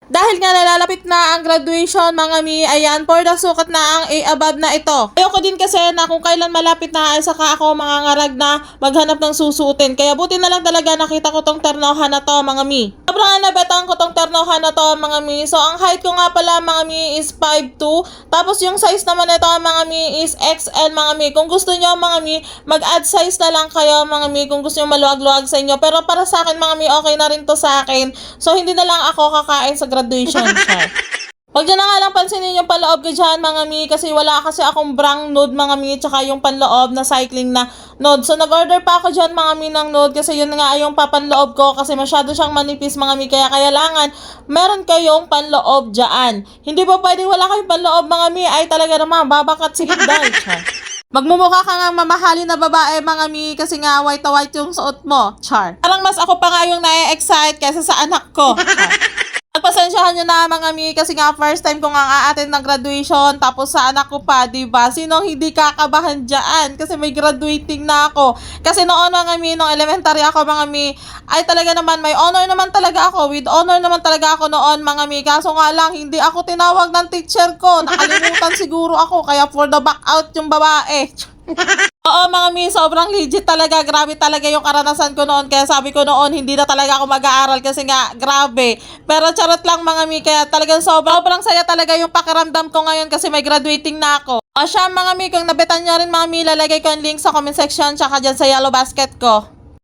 Dahil nga nalalapit na ang graduation mga mi, ayan, for the sukat na ang A above na ito. Ayoko din kasi na kung kailan malapit na ay saka ako mangangarag na maghanap ng susuotin. Kaya buti na lang talaga nakita ko tong ternohan na to mga mi. Sobrang nabetaan ko tong ternohan na to mga mi. So ang height ko nga pala mga mi is 5'2". Tapos yung size naman nito mga mi is XL mga mi. Kung gusto nyo mga mi, mag-add size na lang kayo mga mi kung gusto nyo maluwag-luwag sa inyo. Pero para sa akin mga mi, okay na rin to sa akin. So hindi na lang ako kakain sa graduation siya. Huwag nyo na nga lang pansinin yung panloob ko dyan mga mi, kasi wala kasi akong brang nude mga mi, tsaka yung panloob na cycling na nude. So nag-order pa ako dyan mga mi ng nude kasi yun nga yung papanloob ko kasi masyado siyang manipis mga mi, kaya kailangan meron kayong panloob dyan. Hindi pa pwede wala kayong panloob mga mi, ay talaga naman babakat sigit dahil siya. Magmumukha ka nga mamahalin na babae mga mi kasi nga white na white yung suot mo, char. Parang mas ako pa nga yung na-excite kaysa sa anak ko, char. Pagpasensyahan nyo na mga mi kasi nga first time ko nga a-attend ng graduation tapos sa anak ko pa, diba? Sinong hindi kakabahan dyan? Kasi may graduating na ako. Kasi noon mga mi, nung elementary ako mga mi, ay talaga naman may honor naman talaga ako. With honor naman talaga ako noon mga mi. Kaso nga lang, hindi ako tinawag ng teacher ko. Nakalimutan siguro ako kaya for the back out yung babae. Oo mga mi, sobrang legit talaga. Grabe talaga yung karanasan ko noon. Kaya sabi ko noon, hindi na talaga ako mag-aaral kasi nga, grabe. Pero charot lang mga mi, kaya talagang sobrang saya talaga yung pakiramdam ko ngayon kasi may graduating na ako. O siya mga mi, kung nabetan nyo rin mga mi, lalagay ko yung link sa comment section tsaka dyan sa yellow basket ko.